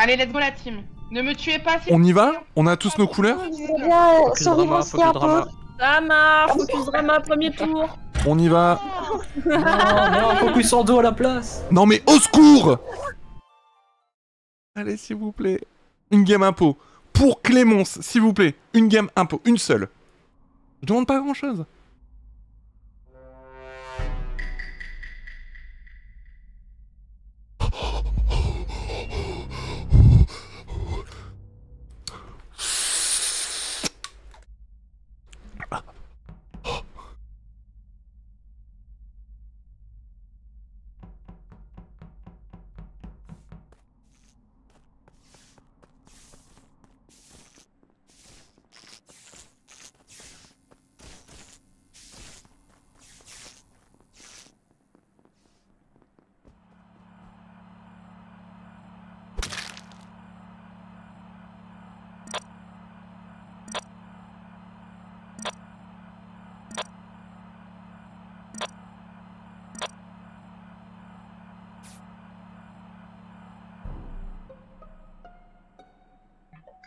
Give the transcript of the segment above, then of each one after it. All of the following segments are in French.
Allez, let's go la team. Ne me tuez pas. On y va? On a tous nos couleurs? Focus drama, focus drama. Ça marche, focus drama, premier tour. On y va. Non, focus en dos à la place. Non mais au secours! Allez, s'il vous plaît. Une game impôt. Pour Clémence, s'il vous plaît. Une game impôt. Une seule. Je demande pas grand chose.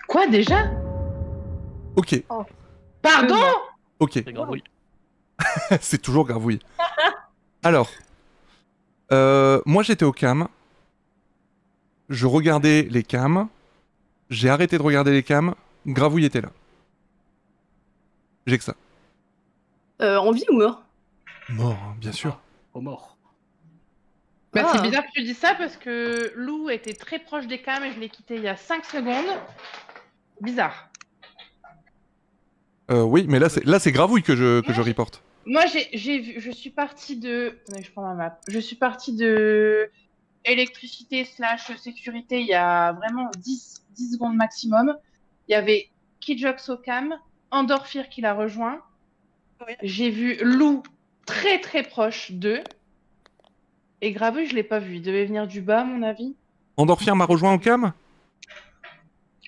Quoi déjà? Ok. Pardon? Ok. C'est grave, oui. C'est toujours gravouille. Alors. Moi j'étais au cam. Je regardais les cams. J'ai arrêté de regarder les cams. Gravouille était là. J'ai que ça. En vie ou mort? Mort, hein, bien sûr. Au mort. Bah, Ah. c'est bizarre que tu dis ça parce que Lou était très proche des cams et je l'ai quitté il y a 5 secondes. Bizarre. Oui, mais là c'est Gravouille que je reporte. Moi, j'ai vu, je suis partie de. Attendez, je prends ma map. Je suis partie de électricité / sécurité il y a vraiment 10 secondes maximum. Il y avait Kidjox au cam, Endorphir qui l'a rejoint. Oui. J'ai vu Lou très très proche d'eux. Et Graveux, je l'ai pas vu. Il devait venir du bas, à mon avis. Endorphir m'a rejoint au cam?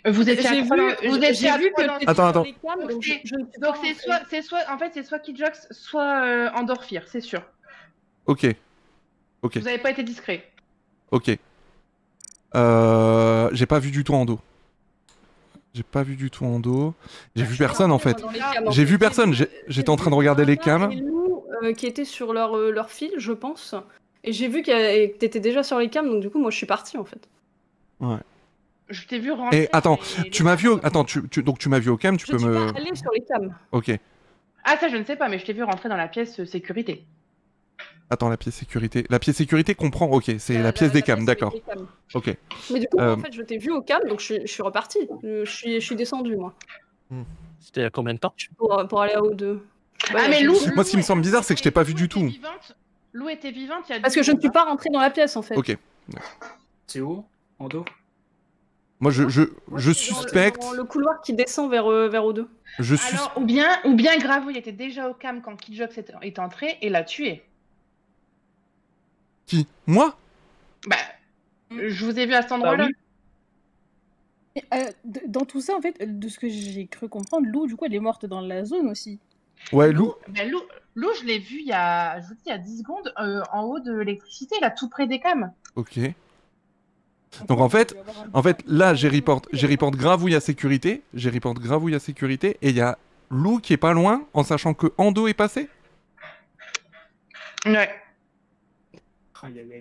Vous étiez J'ai à trois vu, dans- vous étiez à j'ai vu trois que dans- t'étais Attends, sur attends. les cams, donc je ne suis Donc pas c'est soit, en fait, c'est soit Kidjox, soit Endorphir, c'est sûr. Ok. Ok. Vous avez pas été discret. Ok. J'ai pas vu du tout en dos. J'ai pas vu du tout en dos. J'ai vu personne en fait. dans les cams, en J'ai fait. vu personne. J'étais en train de regarder les cams. Et Lou, qui était sur leur fil, je pense. Et j'ai vu que t'étais déjà sur les cams, donc du coup, moi, je suis partie, en fait. Ouais. Je t'ai vu rentrer. Et attends, dans les tu m'as vu cams. Attends, donc tu m'as vu au cam, tu Je peux suis me... pas allée sur les cams. Ok. Ah, ça, je ne sais pas, mais je t'ai vu rentrer dans la pièce sécurité. Attends, la pièce sécurité. La pièce sécurité comprend... Ok, c'est la pièce des cams, pièce d'accord. avec les cams. Ok. Mais du coup, Euh, en fait, je t'ai vu au cam, donc je suis repartie. Je suis descendue, moi. C'était il y a combien de temps? Pour aller à O2. Ah, mais Lou. Moi, ce qui me semble bizarre, c'est que je t'ai pas vu du tout. Lou était vivante il y a Parce 10 que je ne suis secondes, pas rentrée dans la pièce, en fait. Ok. C'est où? En dos? Moi, je Moi, je suis suspecte... dans le couloir qui descend vers O2. Je hein. suis... Alors, ou bien Gravouille était déjà au cam quand Kidjox est entré et l'a tué. Qui? Moi? Bah, je vous ai vu à cet endroit-là. oui. Dans tout ça, en fait, de ce que j'ai cru comprendre, Lou, du coup, elle est morte dans la zone aussi. Ouais, Lou. Bah, Lou, je l'ai vu il y a 10 secondes en haut de l'électricité, là, tout près des cams. Ok. Donc en fait, là, j'ai report Gravouille à sécurité. J'ai report Gravouille à sécurité. Et il y a Lou qui est pas loin, en sachant que Ando est passé. Ouais.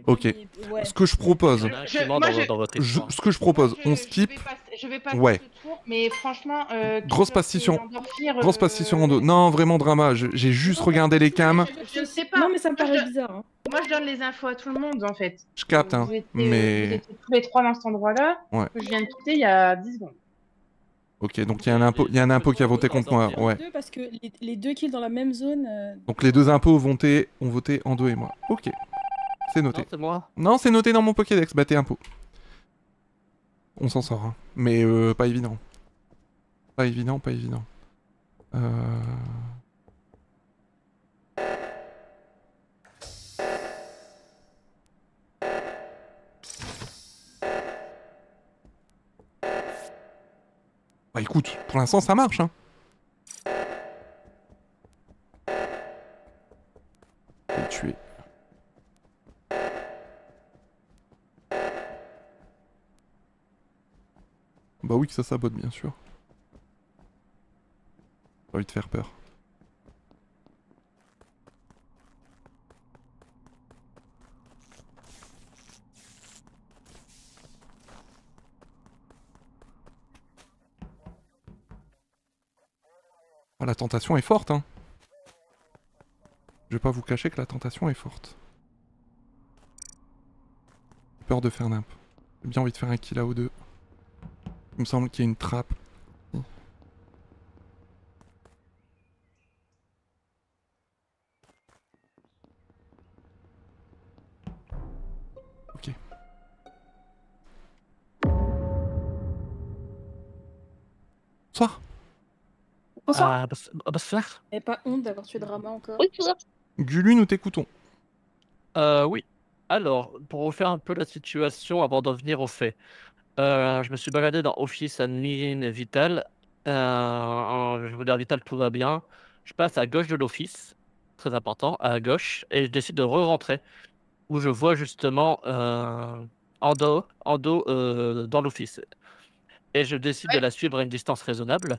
Ok. Ouais. Ce que je propose... Il y en a un qui est mort dans votre histoire. Ce que je propose, Je- on je skip. Je vais passer Ouais. ce tour, mais franchement... Grosse Kidjox passion. et Endorphir, Grosse passion en dos. Non, vraiment drama. J'ai juste regardé les cams. Je ne sais pas. Non, mais ça me Moi, paraît bizarre. Hein. Moi, je donne les infos à tout le monde, en fait. Je capte, hein. Vous étiez, Mais... vous étiez tous les trois dans cet endroit-là, Ouais. que je viens de quitter il y a 10 secondes. Ok, donc il y a un impôt qui a voté contre moi. Ouais. Deux, parce que les deux kills dans la même zone. Donc les deux impôts ont voté Ando et moi. Ok. C'est noté. Non, c'est moi. Non, c'est noté dans mon Pokédex. Bah t'es impôt. On s'en sort, hein. Mais pas évident. Pas évident, pas évident. Bah écoute, pour l'instant ça marche, hein. Je vais le tuer. Bah oui que ça sabote bien sûr. J'ai envie de faire peur. Ah, la tentation est forte, hein. Je vais pas vous cacher que la tentation est forte. J'ai peur de faire nimp. J'ai bien envie de faire un kill AO2. Il me semble qu'il y a une trappe. Ok. Bonsoir. Bonsoir. Bonsoir. Et pas honte d'avoir tué Drama encore. Oui, bonsoir. Gulu, nous t'écoutons. Oui. Alors, pour vous faire un peu la situation avant d'en venir au fait. Je me suis baladé dans Office, Admin et Vital. Je veux dire, Vital, tout va bien. Je passe à gauche de l'Office, très important, à gauche, et je décide de re-rentrer, où je vois justement Ando dans l'Office. Et je décide de Ouais. la suivre à une distance raisonnable.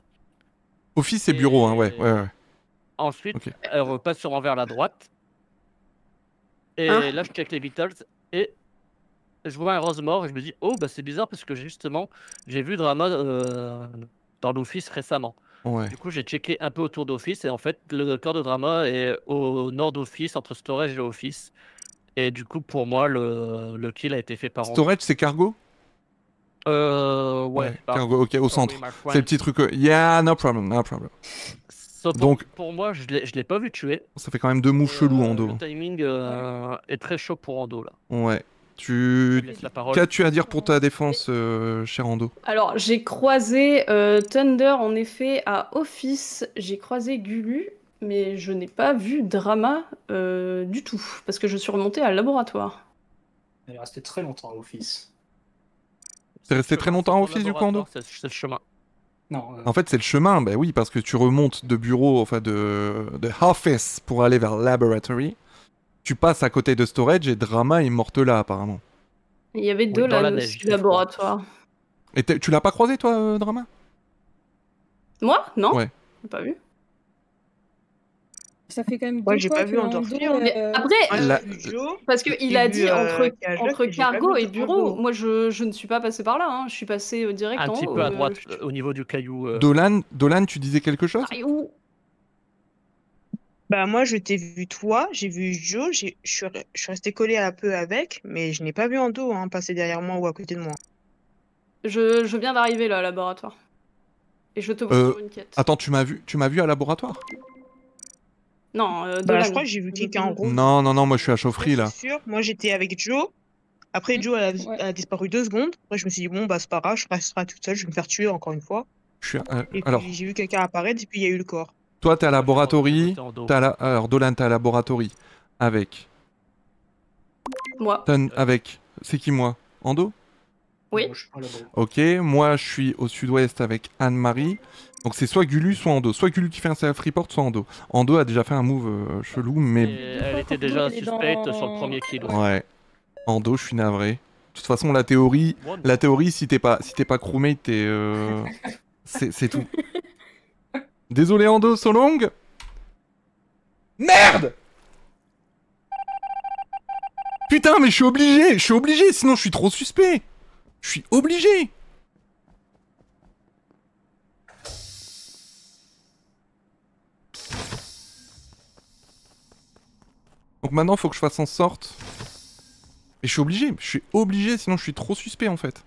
Office et bureau, hein, ouais. Ensuite, Ok. elle repasse sûrement vers la droite. Et Hein là, je check les vitals et je vois un rose mort et je me dis, oh, bah c'est bizarre parce que justement, j'ai vu Drama dans l'office récemment. Ouais. Du coup, j'ai checké un peu autour d'office et en fait, le corps de Drama est au nord d'office, entre storage et office. Et du coup, pour moi, le kill a été fait par Ando. Storage, c'est cargo? Ouais, Cargo, ok, au centre. sorry, my C'est le friend. petit truc. Yeah, no problem, no problem. So, Donc- pour moi, je l'ai pas vu tuer. Ça fait quand même deux moves chelous, Ando. Le timing est très chaud pour Ando là. Ouais. Je Tu... te laisse la parole. Qu'as-tu à dire pour ta défense, cher Ando? Alors, j'ai croisé Thunder en effet à Office, j'ai croisé Gulu, mais je n'ai pas vu Drama du tout, parce que je suis remontée à laboratoire. Elle est restée très longtemps à Office. T'es resté très longtemps en office, du coup, Ando? C'est le chemin. Non, En fait, c'est le chemin, bah oui, parce que tu remontes de bureau, enfin de office pour aller vers laboratory. Tu passes à côté de storage et Drama est morte là, apparemment. Il y avait Oui, dans la Dolan neige, aussi, il fait froid. laboratoire. Et tu l'as pas croisé, toi, Drama? Moi? Non? Ouais. J'ai pas vu. Ça fait quand même Moi, deux j'ai fois pas que vu Ando Ando, fuir. Mais après, Moi, La- j'ai vu Joe. parce qu'il j'ai a vu, dit entre Kajak, et j'ai pas cargo vu et bureau, Ando. moi je ne suis pas passée par là, hein. Je suis passée direct Un en petit haut. peu à droite, au niveau du caillou. Dolan, tu disais quelque chose? Ah, et où? Bah, moi, je t'ai vu toi, j'ai vu Joe, je suis restée collée un peu avec, mais je n'ai pas vu Ando passer derrière moi ou à côté de moi. Je viens d'arriver là, au laboratoire. Et je te vois sur une quête. Attends, tu m'as vu à laboratoire? Non, Bah, Dolan. je crois que j'ai vu quelqu'un en rose. Non, moi je suis à Ça, chaufferie c'est là. sûr. Moi, j'étais avec Joe. Après, Joe Ouais. a disparu 2 secondes. Après, je me suis dit, bon, bah, c'est pas grave, je resterai toute seule, je vais me faire tuer encore une fois. Je suis Et alors, puis, j'ai vu quelqu'un apparaître, et puis il y a eu le corps. toi t'es à Moi, je suis dans laboratory. le Ando. Alors Dolan, t'es à laboratory avec. Moi. Avec. C'est qui moi? Ando? Oui. moi, je suis pas là-bas. Ok, moi je suis au sud-ouest avec Anne-Marie. Donc c'est soit Gulu, soit Ando. Soit Gulu qui fait un self-report, soit Ando. Ando a déjà fait un move chelou, mais. Et elle était déjà Elle est suspecte dans- sur le premier kill. Ouais. Ando, je suis navré. De toute façon, la théorie, si t'es pas crewmate, t'es. C'est tout. Désolé, Ando, so long. Merde! Putain, mais je suis obligé, sinon je suis trop suspect. Je suis obligé. Donc maintenant, faut que je fasse en sorte. Et je suis obligé, sinon je suis trop suspect en fait.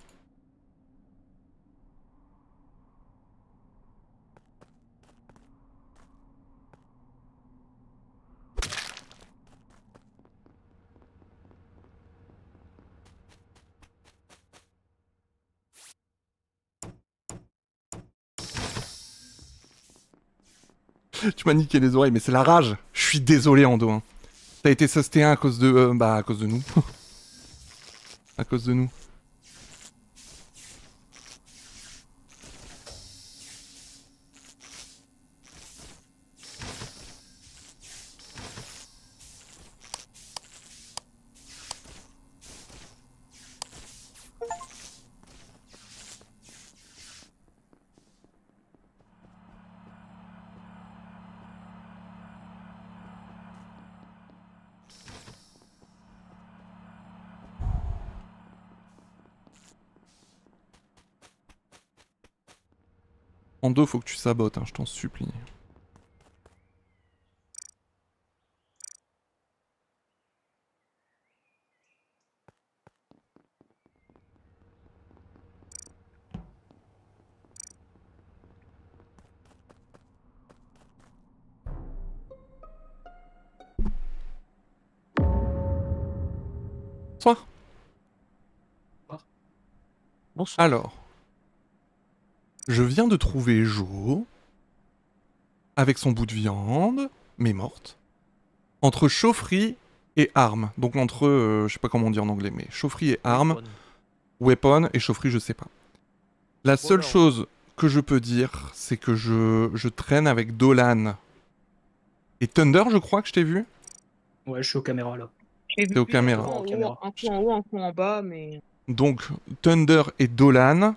Tu m'as niqué les oreilles, mais c'est la rage. Je suis désolé, Ando. Hein. T'as été susté à cause de... à cause de nous. À cause de nous. Ando, faut que tu sabotes, hein, je t'en supplie. Bonsoir. Bonsoir. Alors, je viens de trouver Jo avec son bout de viande, mais morte, entre chaufferie et arme. Donc entre, je sais pas comment on dit en anglais, mais chaufferie et arme, weapon et chaufferie, je sais pas. La seule Voilà. chose que je peux dire, c'est que je traîne avec Dolan et Thunder, je crois que je t'ai vu. Ouais, je suis aux caméras là. J'ai T'es aux vu caméras. un coup en haut, un coup en bas, mais. Donc Thunder et Dolan.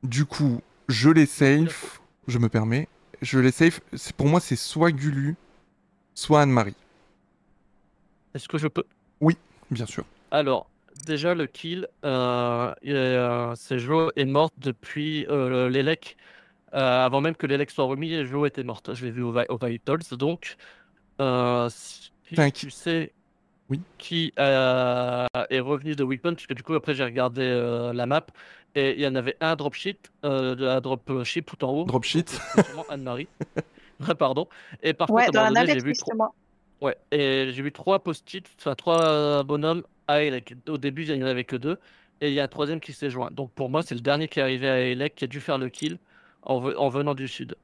Du coup, je les safe. Je me permets. Je les safe. Pour moi, c'est soit Gulu, soit Anne-Marie. Est-ce que je peux? Bien sûr. Alors, déjà, le kill, c'est Jo est morte depuis l'Elec. Avant même que l'Elec soit remis, Jo était morte. Je l'ai vu au Vitals. Donc, si T'inquiète. tu sais Oui. qui est revenu de Weapon, puisque du coup, après, j'ai regardé la map. Et il y en avait un dropship, tout en haut. Dropship. Donc, c'est sûrement Anne-Marie. Pardon. Et par Ouais, contre, à un dans la moment donné, j'ai navette, vu oui, c'était moi. Ouais, et j'ai vu 3 post-it, enfin 3 bonhommes à Elec. Au début, il n'y en avait que 2, et il y a un troisième qui s'est joint. Donc pour moi, c'est le dernier qui est arrivé à Elec qui a dû faire le kill en venant du sud.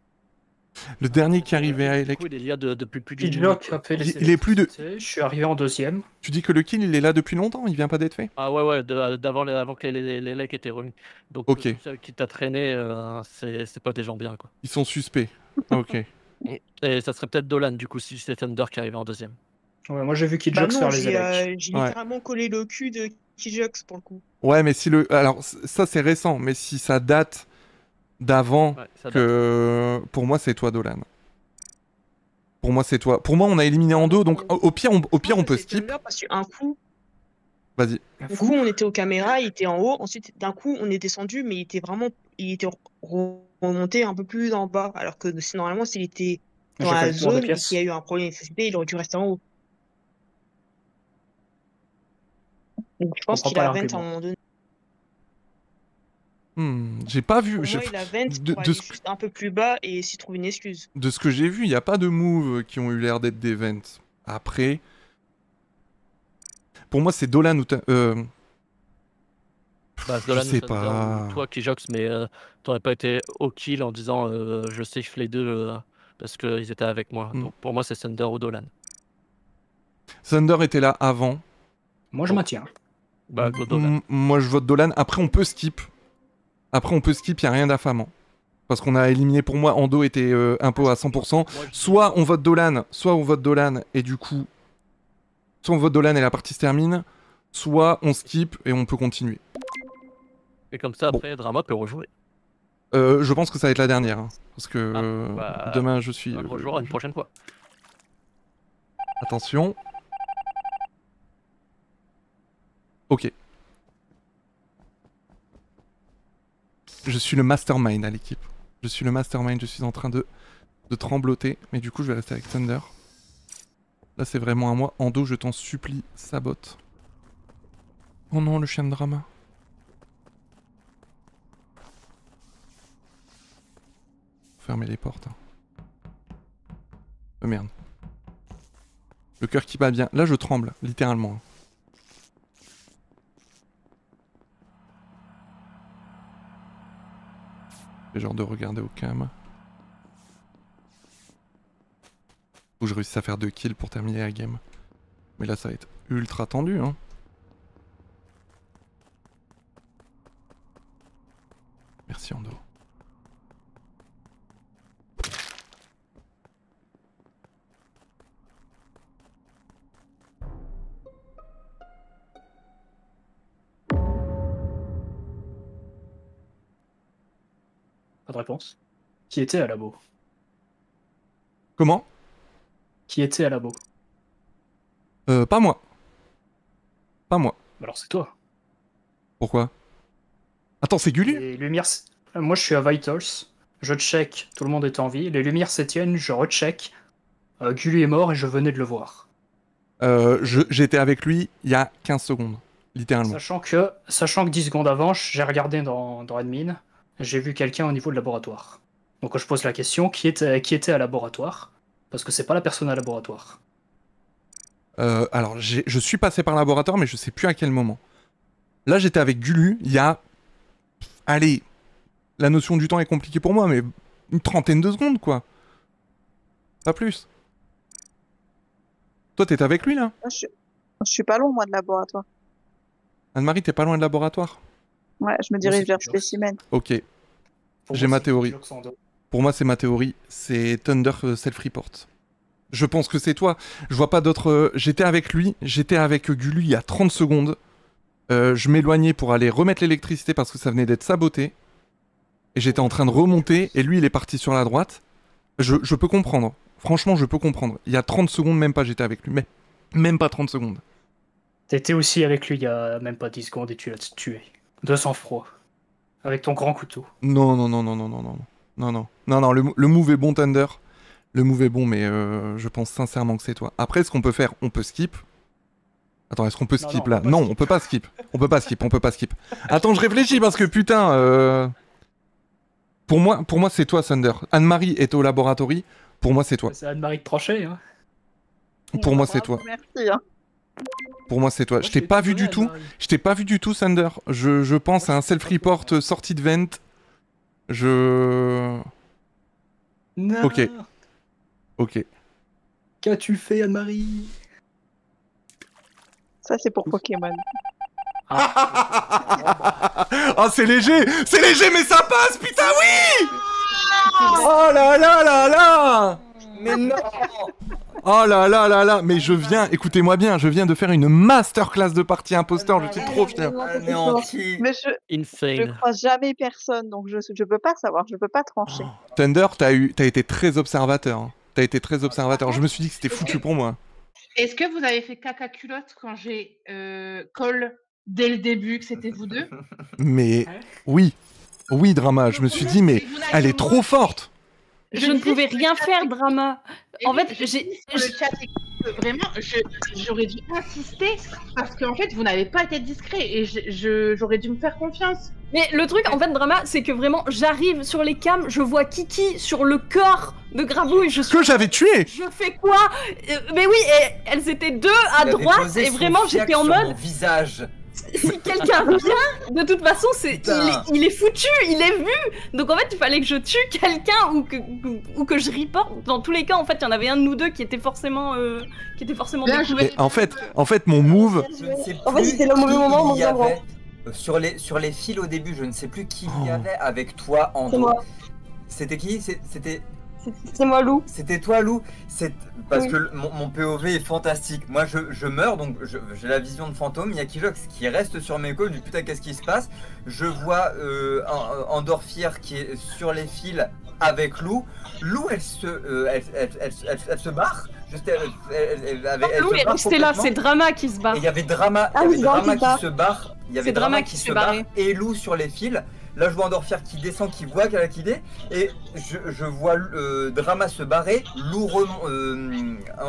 Le dernier qui Et arrivait à du Elec. coup, il est là depuis plus d'une minute. Kidlock a fait les Il est plus de- électricités, je suis arrivé en deuxième. Tu dis que le kill, il est là depuis longtemps, il vient pas d'être fait? Ah ouais, avant que les lecs étaient remis. Donc Ok. tous ceux qui t'a traîné, c'est pas des gens bien, quoi. Ils sont suspects. Ok. Et ça serait peut-être Dolan, du coup, si c'est Thunder qui arrivait en deuxième. Ouais, moi j'ai vu Bah Kidlock non, faire les élects. j'ai Ouais. littéralement collé le cul de Kijox pour le coup. Ouais, mais si le... Alors, ça, c'est récent, mais si ça date d'avant Ouais, ça date. que... Pour moi, c'est toi, Dolan. Pour moi, c'est toi. Pour moi, on a éliminé en deux, donc au pire, on peut C'est skip. Thunder parce qu'un coup, Vas-y. Un du fou. coup, on était aux caméras, il était en haut. Ensuite, d'un coup, on est descendu, mais il était remonté un peu plus en bas. Alors que normalement, s'il était J'ai dans fait la le tour des zone et pièces. qu'il y a eu un problème d'électricité, il aurait dû rester en haut. Donc, je pense comprends qu'il pas a vent à un l'argument. moment donné. J'ai pas vu... Pour je- moi, il a vent de- pour de aller ce- juste un peu plus bas et s'y trouve une excuse. De ce que j'ai vu, il n'y a pas de moves qui ont eu l'air d'être des vents. Après... Pour moi, c'est Dolan ou... Bah, Je Dolan sais ou Thunder, pas. ou toi qui jox, mais t'aurais pas été au kill en disant je safe les deux parce qu'ils étaient avec moi. Mm. Donc pour moi, c'est Thunder ou Dolan. Thunder était là avant. Moi je maintiens. Bah, go Dolan. Moi, je vote Dolan. Après, on peut skip. Il n'y a rien d'affamant. Parce qu'on a éliminé, pour moi, Ando était un peu à 100%. Moi, je- Soit on vote Dolan, et du coup... Soit on vote Dolan et la partie se termine, soit on skip et on peut continuer. Et comme ça, Bon. après, Drama peut rejouer. Je pense que ça va être la dernière. Hein, parce que bah, demain, je suis... On rejouera une prochaine fois. Attention. Ok. Je suis le mastermind à l'équipe. Je suis en train de trembloter. Mais du coup, je vais rester avec Thunder. Là, c'est vraiment à moi. Ando, je t'en supplie, sabote. Oh non, le chien de drama. Fermez les portes. Hein. Oh merde. Le cœur qui bat bien. Là, je tremble, littéralement. Hein. J'ai genre de regarder au cam. Faut que je réussisse à faire 2 kills pour terminer la game. Mais là, ça va être ultra tendu, hein. Merci, Ando. Pas de réponse. Qui était à labo? Comment? Qui était à labo? Pas moi. Pas moi. Alors c'est toi. Pourquoi? Attends, c'est Gulu? Les lumières. Moi je suis à Vitals. je check, tout le monde est en vie, les lumières s'éteignent, je recheck, Gulu est mort et je venais de le voir. J'étais avec lui il y a 15 secondes, littéralement. Sachant que 10 secondes avant, j'ai regardé dans admin, j'ai vu quelqu'un au niveau de laboratoire. Donc je pose la question, qui était à laboratoire? Parce que c'est pas la personne à laboratoire. Alors, je suis passé par le laboratoire, mais je sais plus à quel moment. Là, j'étais avec Gulu, il y a... Allez, la notion du temps est compliquée pour moi, mais une trentaine de secondes, quoi. Pas plus. Toi, t'étais avec lui, là? Je suis pas loin, moi, de laboratoire. Anne-Marie, t'es pas loin de laboratoire? Ouais, je me dirige vers spécimen. Ok, Pour j'ai moi, ma c'est théorie. Kilox en deux. Pour moi, c'est ma théorie. C'est Thunder Self-Report. Je pense que c'est toi. Je vois pas d'autres... J'étais avec lui, j'étais avec Gulu il y a 30 secondes. Je m'éloignais pour aller remettre l'électricité parce que ça venait d'être saboté. Et j'étais en train de remonter, et lui, il est parti sur la droite. Je peux comprendre. Franchement, je peux comprendre. Il y a 30 secondes, même pas, j'étais avec lui. Mais même pas 30 secondes. T'étais aussi avec lui il y a même pas 10 secondes et tu l'as tué. De sang-froid. Avec ton grand couteau. Non, le move est bon, Thunder. Le move est bon, mais je pense sincèrement que c'est toi. Après, ce qu'on peut faire, on peut skip. Attends, est-ce qu'on peut skip là? Non, on peut pas skip. On peut pas skip. Attends, je réfléchis parce que putain... Pour moi, c'est toi, Thunder. Anne-Marie est au laboratoire. Pour moi, c'est toi. C'est Anne-Marie de Tranchet, hein. Pour moi, c'est toi. Merci. Hein. Pour moi, c'est toi. Je t'ai pas vu du tout. Je t'ai pas vu du tout, Thunder. Je pense à un self-report sorti de vent. Non. Ok. Qu'as-tu fait, Anne-Marie? Ça, c'est pour Pokémon. Ah, c'est léger, mais ça passe, putain, oui. Oh là là là là. Mais non. Oh là là là là. Mais écoutez-moi bien, je viens de faire une masterclass de partie imposteur, je suis trop fier. Anéanti. Mais je Insane. croise jamais personne, donc je peux pas savoir, je peux pas trancher. Thunder, t'as été très observateur. Hein. Je me suis dit que c'était foutu pour moi. Est-ce que vous avez fait caca culotte quand j'ai call dès le début que c'était vous deux? Mais oui, Drama, je me suis dit, mais elle est trop forte. Je ne pouvais rien faire, Drama. En fait, j'ai... Sur le chat, vraiment, j'aurais dû insister parce qu'en fait, vous n'avez pas été discret et j'aurais dû me faire confiance. Mais le truc, en fait, Drama, c'est que vraiment, j'arrive sur les cams, je vois Kiki sur le corps de Gravouille. Que j'avais tué. Je fais quoi? Mais oui, et elles étaient deux à droite et vraiment, j'étais en mode... Visage. Si quelqu'un vient, de toute façon, il est foutu, il est vu. Donc en fait, il fallait que je tue quelqu'un ou que je reporte. Dans tous les cas, en fait, il y en avait un de nous deux qui était forcément découvert. Mais en fait, mon move. Je ne sais plus En fait, c'était le mauvais moment, mon qui y avait. Sur les fils au début, je ne sais plus qui il y avait avec toi en C'est dos. moi. C'était qui? C'était C'est moi, Lou. C'était toi, Lou? Parce Oui. que mon POV est fantastique. Moi, je meurs, donc j'ai la vision de fantôme. Il y a Kijox qui reste sur mes côtes. Je dis putain, qu'est-ce qui se passe? Je vois Endorphir qui est sur les fils avec Lou. Lou, elle se barre. Lou est resté là, c'est Drama qui se barre. Et il y avait Drama, Ah, il y avait oui, Drama Drama qui se barre. Il y avait C'est Drama Drama qui qui s'est se barre barré. et Lou sur les fils. Là, je vois Endorphir qui descend, qui voit qu'elle a quitté. Et je vois Drama se barrer.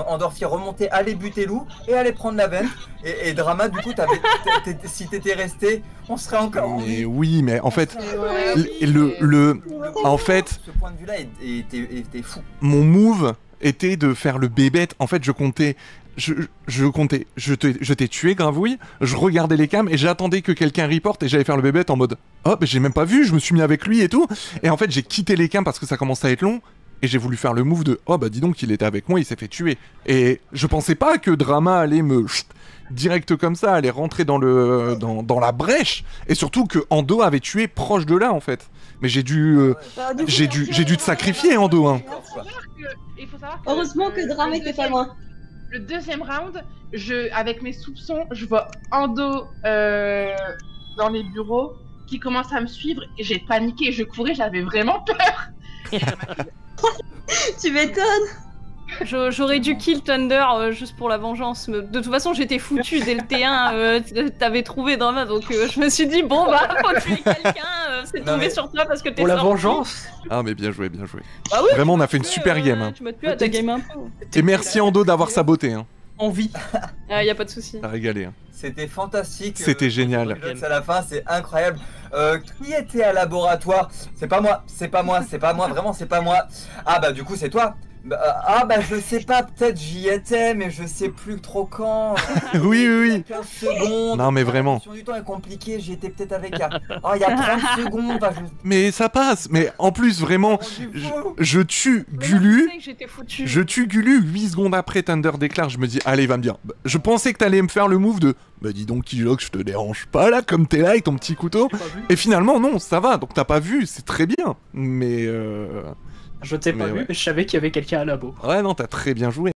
Endorphir remonter, aller buter Lou et aller prendre la veine. Et Drama, du coup, si t'étais resté, on serait encore en vie. Mais oui, mais en fait, en fait, Ce point de vue-là était fou. mon move était de faire le bébête. En fait, je comptais. Je t'ai tué, Gravouille, je regardais les cams et j'attendais que quelqu'un reporte et j'allais faire le bébête en mode oh, mais j'ai même pas vu, je me suis mis avec lui et tout. Et en fait, j'ai quitté les cams parce que ça commençait à être long et j'ai voulu faire le move de oh, bah dis donc, il était avec moi, il s'est fait tuer. Et je pensais pas que Drama allait me direct comme ça, allait rentrer dans la brèche et surtout que Ando avait tué proche de là en fait. Mais j'ai dû te sacrifier Ando, hein. Il faut savoir que, Heureusement que Drama était pas loin. Le deuxième round, avec mes soupçons, je vois Ando dans les bureaux qui commence à me suivre et j'ai paniqué, je courais, j'avais vraiment peur. Tu m'étonnes. J'aurais dû kill Thunder juste pour la vengeance. Mais de toute façon, j'étais foutu dès le T1. T'avais trouvé Drama, donc je me suis dit bon bah faut tuer quelqu'un. c'est Non, tombé mais- sur toi parce que t'es Pour la sorti. vengeance. Ah, mais bien joué, bien joué. Bah oui, Vraiment, on a fait une tu super peux, game. Hein. Tu m'as tué à ta game un peu. Et merci Ando d'avoir saboté. Hein. Envie. Y a pas de souci. T'as régalé. Hein. C'était fantastique. C'était génial. À la fin, c'est incroyable. Qui était à laboratoire? C'est pas moi, vraiment c'est pas moi. Ah bah du coup c'est toi. Je sais pas, peut-être j'y étais, mais je sais plus trop quand. Oui, oui, oui. 15 secondes. Non, mais vraiment. La gestion du temps est compliquée, j'y étais peut-être avec il y a 30 secondes. Mais ça passe. Mais en plus, vraiment, je tue Mais Gulu. moi, je sais que j'étais foutue. Je tue Gulu 8 secondes après Thunder déclare. Je me dis, allez, il va me dire. Je pensais que t'allais me faire le move de. Bah dis donc, Kijok, je te dérange pas là, comme t'es là avec ton petit couteau. Et finalement, non, ça va. Donc t'as pas vu, c'est très bien. Mais. Je t'ai pas Mais vu, ouais. mais je savais qu'il y avait quelqu'un à labo. Ouais, non, t'as très bien joué.